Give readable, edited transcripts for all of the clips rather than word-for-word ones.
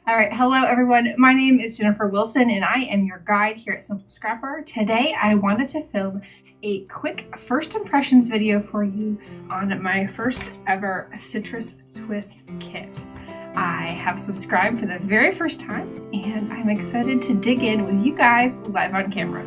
All right, hello everyone. My name is Jennifer Wilson and I am your guide here at Simple Scrapper. Today I wanted to film a quick first impressions video for you on my first ever citrus twist kit. I have subscribed for the very first time and I'm excited to dig in with you guys live on camera.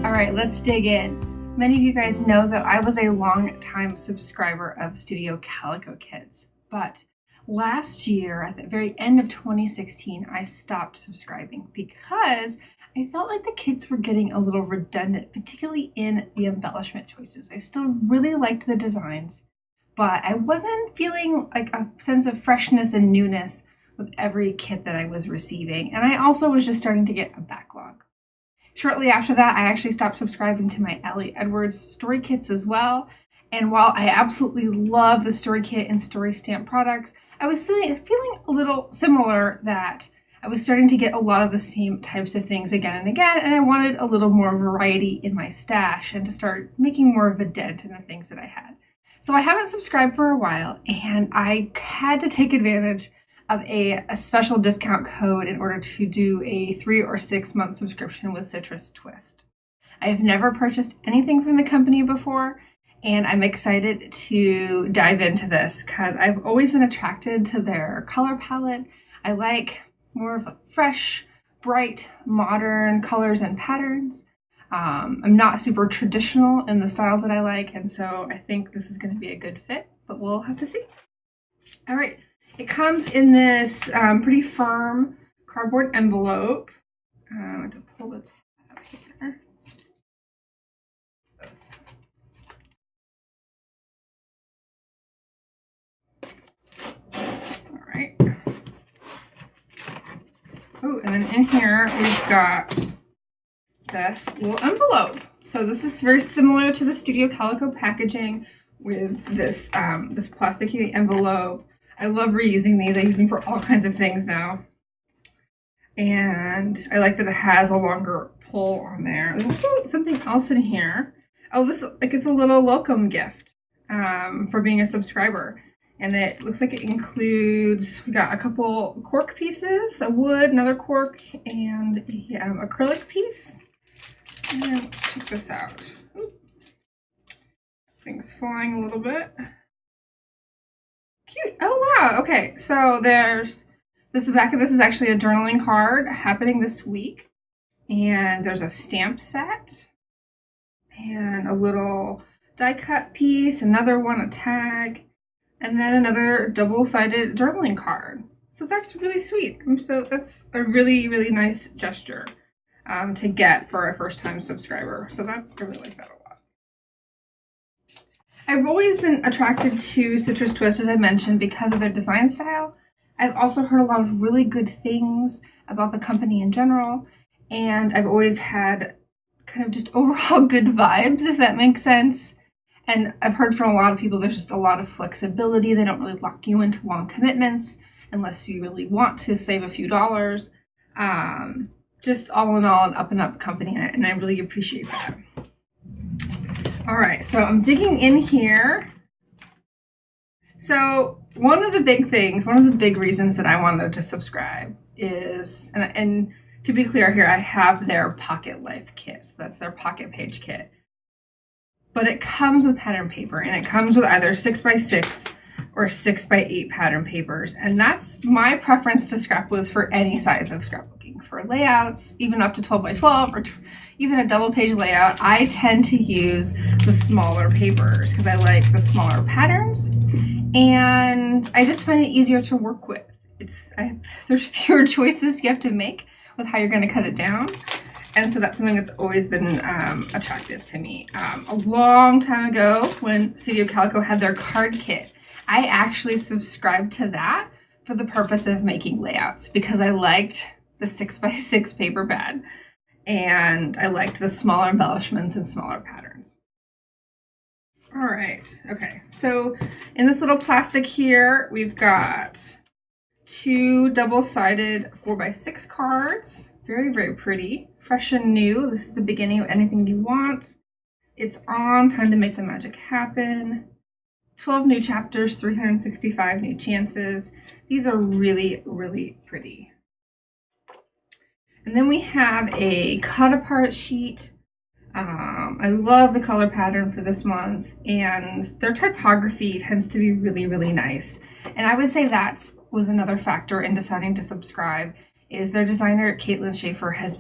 All right, let's dig in. Many of you guys know that I was a long-time subscriber of Studio Calico kits, but last year, at the very end of 2016, I stopped subscribing because I felt like the kits were getting a little redundant, particularly in the embellishment choices. I still really liked the designs, but I wasn't feeling like a sense of freshness and newness with every kit that I was receiving, and I also was just starting to get a backlog. Shortly after that, I actually stopped subscribing to my Ellie Edwards story kits as well. And while I absolutely love the story kit and story stamp products, I was feeling a little similar that I was starting to get a lot of the same types of things again and again, and I wanted a little more variety in my stash and to start making more of a dent in the things that I had. So I haven't subscribed for a while, and I had to take advantage of a special discount code in order to do a 3 or 6 month subscription with Citrus Twist. I have never purchased anything from the company before, and I'm excited to dive into this because I've always been attracted to their color palette. I like more of fresh, bright, modern colors and patterns. I'm not super traditional in the styles that I like, and so I think this is going to be a good fit, but we'll have to see. All right. It comes in this pretty firm cardboard envelope. I want to pull the tab here. All right. Oh, and then in here we've got this little envelope. So this is very similar to the Studio Calico packaging with this this plasticky envelope. I love reusing these. I use them for all kinds of things now. And I like that it has a longer pull on there. There's also something else in here. Oh, this it's a little welcome gift for being a subscriber. And it looks like it includes, we got a couple cork pieces, a wood, another cork, and an acrylic piece. And let's check this out. Oop. Things flying a little bit. Cute. Oh wow. Okay, so there's this. The back of this is actually a journaling card happening this week, and there's a stamp set and a little die cut piece, another one, a tag, and then another double-sided journaling card. So that's really sweet. So that's a really nice gesture to get for a first-time subscriber. So I really like that a lot. I've always been attracted to Citrus Twist, as I mentioned, because of their design style. I've also heard a lot of really good things about the company in general, and I've always had kind of just overall good vibes, if that makes sense. And I've heard from a lot of people there's just a lot of flexibility. They don't really lock you into long commitments unless you really want to save a few dollars. Just all in all, an up-and-up company, and I really appreciate that. All right, so I'm digging in here. So one of the big reasons that I wanted to subscribe is, and to be clear here, I have their Pocket Life kit. So that's their pocket page kit. But it comes with pattern paper, and it comes with either 6x6 or 6x8 pattern papers. And that's my preference to scrap with for any size of scrapbooking. For layouts, even up to 12x12 or even a double page layout, I tend to use the smaller papers because I like the smaller patterns, and I just find it easier to work with. There's fewer choices you have to make with how you're going to cut it down, and so that's something that's always been attractive to me. A long time ago, when Studio Calico had their card kit, I actually subscribed to that for the purpose of making layouts because I liked the 6x6 paper pad. And I liked the smaller embellishments and smaller patterns. All right, okay. So in this little plastic here, we've got 2 double-sided 4x6 cards. Very pretty, fresh and new. This is the beginning of anything you want. It's on, time to make the magic happen. 12 new chapters, 365 new chances. These are really, really pretty. And then we have a cut apart sheet. I love the color pattern for this month, and their typography tends to be really, really nice. And I would say that was another factor in deciding to subscribe, is their designer, Caitlin Schaefer, I've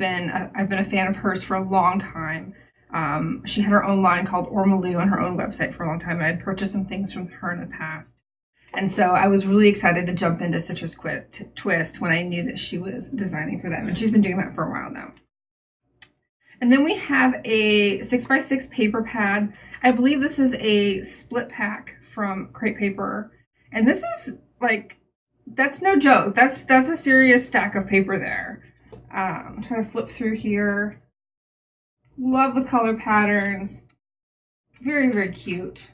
been a fan of hers for a long time. She had her own line called Ormaloo on her own website for a long time, and I'd purchased some things from her in the past. And so I was really excited to jump into Citrus Twist when I knew that she was designing for them, and she's been doing that for a while now. And then we have a 6x6 paper pad. I believe this is a split pack from Crate Paper. And this is like, that's no joke. That's a serious stack of paper there. I'm trying to flip through here. Love the color patterns. Very, very cute.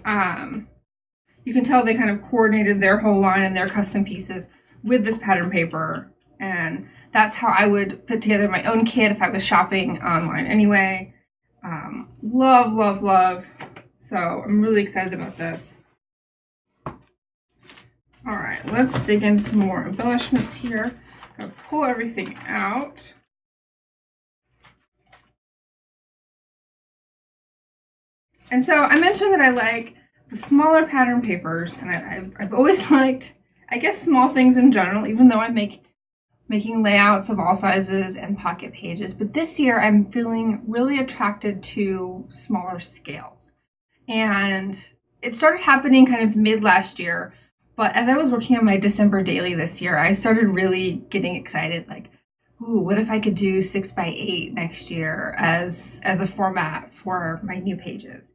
You can tell they kind of coordinated their whole line and their custom pieces with this pattern paper. And that's how I would put together my own kit if I was shopping online anyway. Love, love, love. So I'm really excited about this. All right, let's dig into some more embellishments here. I'm gonna pull everything out. And so I mentioned that I like the smaller pattern papers, and I've always liked, I guess, small things in general, even though I making layouts of all sizes and pocket pages. But this year I'm feeling really attracted to smaller scales. And it started happening kind of mid last year, but as I was working on my December daily this year, I started really getting excited, like, ooh, what if I could do 6x8 next year as a format for my new pages?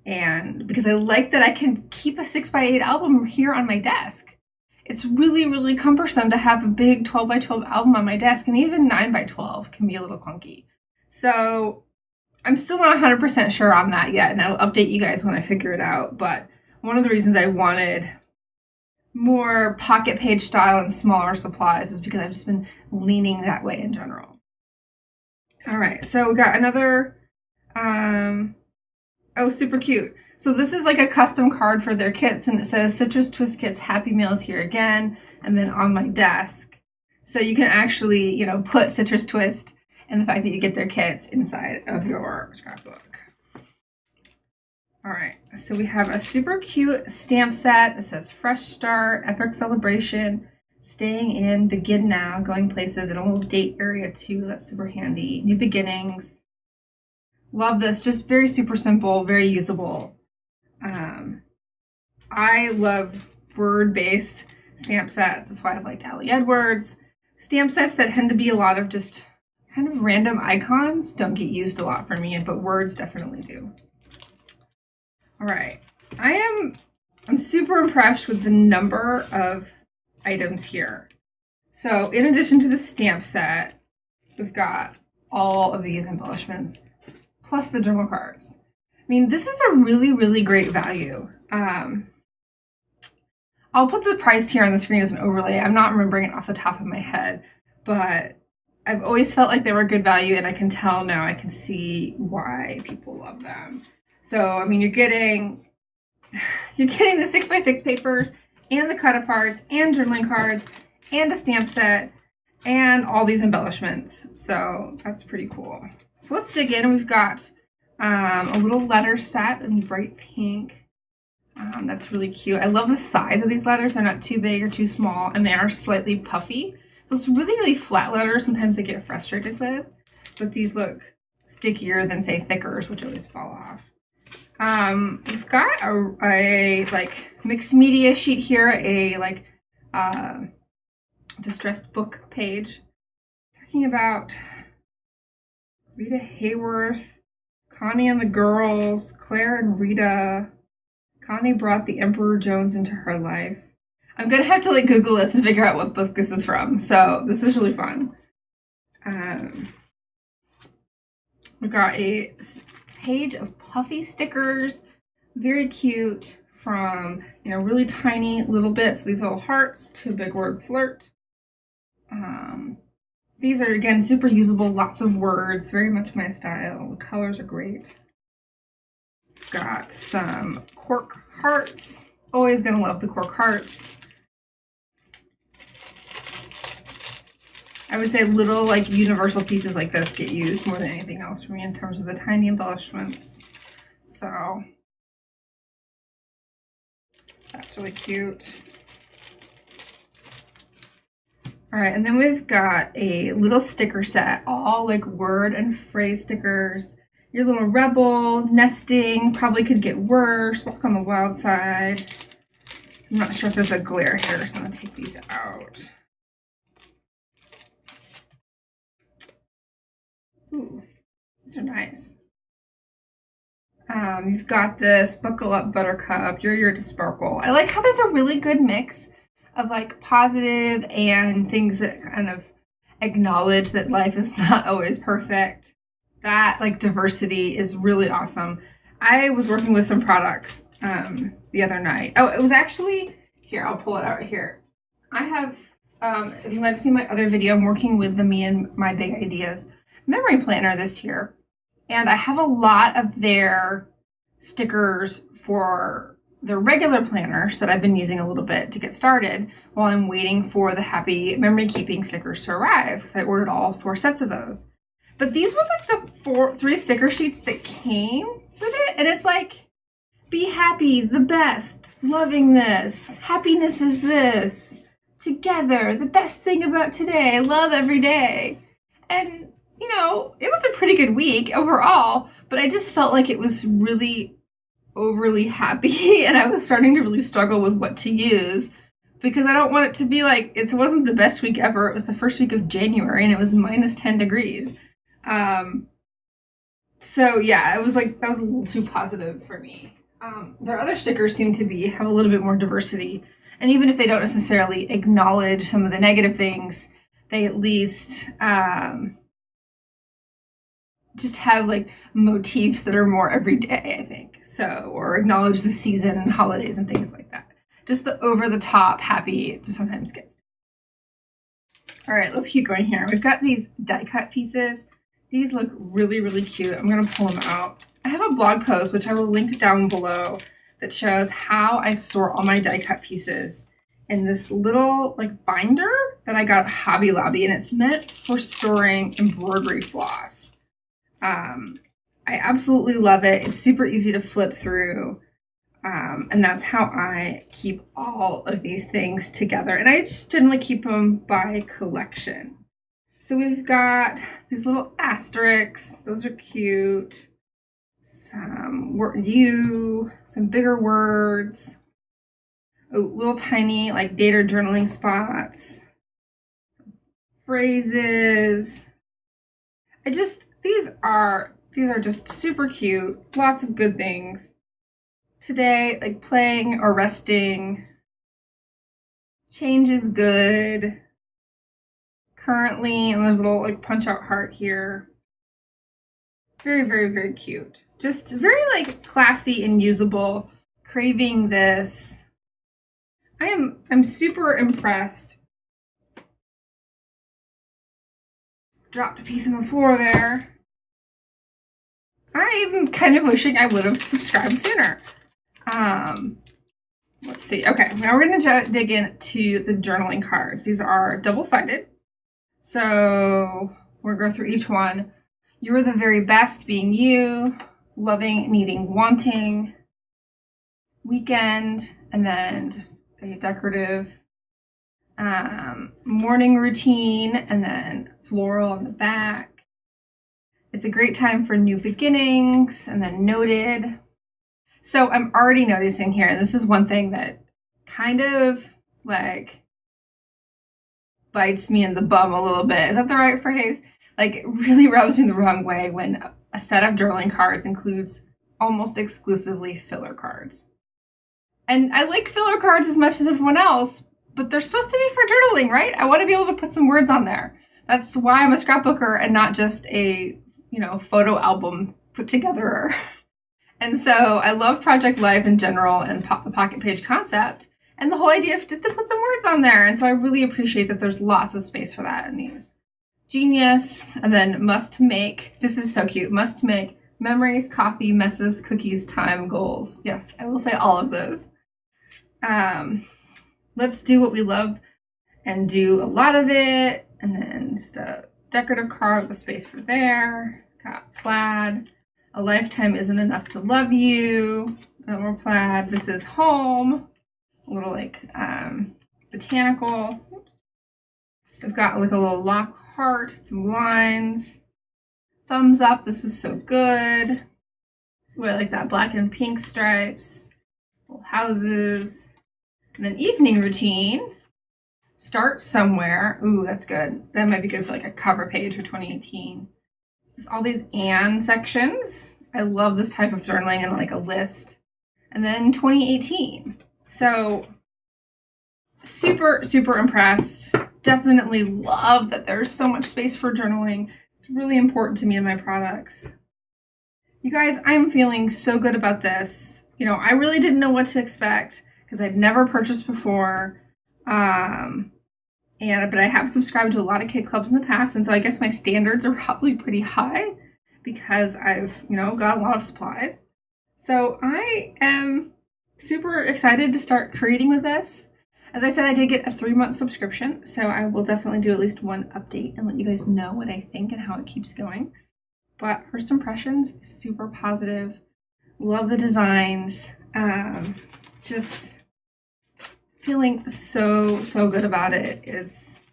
And because I like that I can keep a 6x8 album here on my desk. It's really, really cumbersome to have a big 12x12 album on my desk, and even 9x12 can be a little clunky. So I'm still not 100% sure on that yet, and I'll update you guys when I figure it out. But one of the reasons I wanted more pocket page style and smaller supplies is because I've just been leaning that way in general. All right, so we got another, oh, super cute. So this is like a custom card for their kits, and it says Citrus Twist Kits Happy Meals here again, and then on my desk. So you can actually, you know, put Citrus Twist and the fact that you get their kits inside of your scrapbook. All right, so we have a super cute stamp set that says Fresh Start, Epic Celebration, Staying In, Begin Now, Going Places, and a little date area too. That's super handy. New Beginnings. Love this, just very super simple, very usable. I love word-based stamp sets. That's why I've liked Allie Edwards. Stamp sets that tend to be a lot of just kind of random icons don't get used a lot for me, but words definitely do. All right, I'm super impressed with the number of items here. So in addition to the stamp set, we've got all of these embellishments, plus the journal cards. I mean, this is a really, really great value. I'll put the price here on the screen as an overlay. I'm not remembering it off the top of my head, but I've always felt like they were good value, and I can tell now, I can see why people love them. So, I mean, you're getting the 6x6 papers and the cut aparts and journaling cards and a stamp set and all these embellishments. So that's pretty cool. So let's dig in. We've got a little letter set in bright pink. That's really cute. I love the size of these letters. They're not too big or too small, and they are slightly puffy. Those really, really flat letters, sometimes I get frustrated with, but these look stickier than, say, thickers, which always fall off. We've got a like mixed media sheet here, a like distressed book page talking about Rita Hayworth, Connie and the girls, Claire and Rita. Connie brought the Emperor Jones into her life. I'm gonna have to like Google this and figure out what book this is from. So this is really fun. We got a page of puffy stickers, very cute, from, you know, really tiny little bits, these little hearts, to big word flirt. These are, again, super usable, lots of words, very much my style. The colors are great. Got some cork hearts. Always gonna love the cork hearts. I would say little like universal pieces like this get used more than anything else for me in terms of the tiny embellishments. So that's really cute. All right, and then we've got a little sticker set, all like word and phrase stickers. Your little rebel, nesting, probably could get worse, walk on the wild side. I'm not sure if there's a glare here, so I'm gonna take these out. Ooh, these are nice. You've got this Buckle Up Buttercup, You're Here to Sparkle. I like how there's a really good mix of like positive and things that kind of acknowledge that life is not always perfect. That like diversity is really awesome. I was working with some products the other night. Oh, it was actually, here, I'll pull it out right here. I have, if you might have seen my other video, I'm working with the Me and My Big Ideas memory planner this year. And I have a lot of their stickers for the regular planners that I've been using a little bit to get started while I'm waiting for the Happy Memory Keeping stickers to arrive, because I ordered all 4 sets of those. But these were like the 3 sticker sheets that came with it, and it's like, be happy, the best, loving this, happiness is this, together, the best thing about today, love every day. And you know, it was a pretty good week overall, but I just felt like it was really overly happy, and I was starting to really struggle with what to use, because I don't want it to be like, it wasn't the best week ever. It was the first week of January and it was minus 10 degrees. So yeah, it was like, that was a little too positive for me. Their other stickers seem to have a little bit more diversity. And even if they don't necessarily acknowledge some of the negative things, they at least just have like motifs that are more everyday, I think. So, or acknowledge the season and holidays and things like that. Just the over the top happy just sometimes gets. All right, let's keep going here. We've got these die cut pieces. These look really, really cute. I'm gonna pull them out. I have a blog post, which I will link down below, that shows how I store all my die cut pieces in this little like binder that I got at Hobby Lobby, and it's meant for storing embroidery floss. I absolutely love it. It's super easy to flip through. And that's how I keep all of these things together. And I just generally keep them by collection. So we've got these little asterisks. Those are cute. Some some bigger words. Oh, little tiny like date or journaling spots. Phrases. These are just super cute. Lots of good things. Today, like playing or resting. Change is good. Currently, and there's a little like punch out heart here. Very, very, very cute. Just very like classy and usable. Craving this. I'm super impressed. Dropped a piece on the floor there. I'm kind of wishing I would have subscribed sooner. Let's see. Okay, now we're going to dig into the journaling cards. These are double-sided. So we're going to go through each one. You're the very best, being you. Loving, needing, wanting. Weekend. And then just a decorative morning routine. And then floral on the back. It's a great time for new beginnings, and then noted. So I'm already noticing here, and this is one thing that kind of like bites me in the bum a little bit. Is that the right phrase? Like it really rubs me the wrong way when a set of journaling cards includes almost exclusively filler cards. And I like filler cards as much as everyone else, but they're supposed to be for journaling, right? I want to be able to put some words on there. That's why I'm a scrapbooker and not just a photo album put together. And so I love Project Live in general and the pocket page concept and the whole idea of just to put some words on there. And so I really appreciate that there's lots of space for that in these. Genius, and then must make, this is so cute, must make Memories, coffee, messes, cookies, time, goals. Yes, I will say all of those. Let's do what we love and do a lot of it. And then just a decorative card with a space for there. Got plaid. A lifetime isn't enough to love you. More plaid. This is home. A little like botanical. Oops. We've got like a little lock heart, some lines. Thumbs up. This was so good. Ooh, I like that black and pink stripes. Little houses. And then evening routine. Start somewhere. Ooh, that's good. That might be good for like a cover page for 2018. There's all these and sections. I love this type of journaling and like a list. And then 2018. So super, super impressed. Definitely love that there's so much space for journaling. It's really important to me in my products. You guys, I'm feeling so good about this. You know, I really didn't know what to expect because I'd never purchased before. But I have subscribed to a lot of kid clubs in the past, and so I guess my standards are probably pretty high because I've, you know, got a lot of supplies. So I am super excited to start creating with this. As I said, I did get a 3-month subscription, so I will definitely do at least one update and let you guys know what I think and how it keeps going. But first impressions, super positive. Love the designs. Just feeling so good about it. It's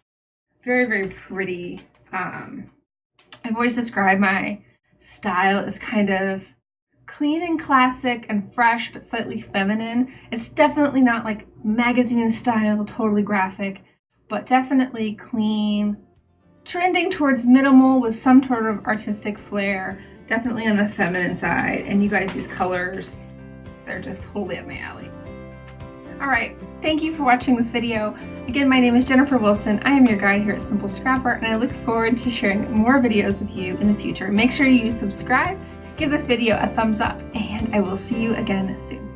very, very pretty. I've always described my style as kind of clean and classic and fresh, but slightly feminine. It's definitely not like magazine style, totally graphic, but definitely clean, trending towards minimal with some sort of artistic flair, definitely on the feminine side. And you guys, these colors, they're just totally up my alley. All right, thank you for watching this video. Again, my name is Jennifer Wilson. I am your guide here at Simple Scrapper, and I look forward to sharing more videos with you in the future. Make sure you subscribe, give this video a thumbs up, and I will see you again soon.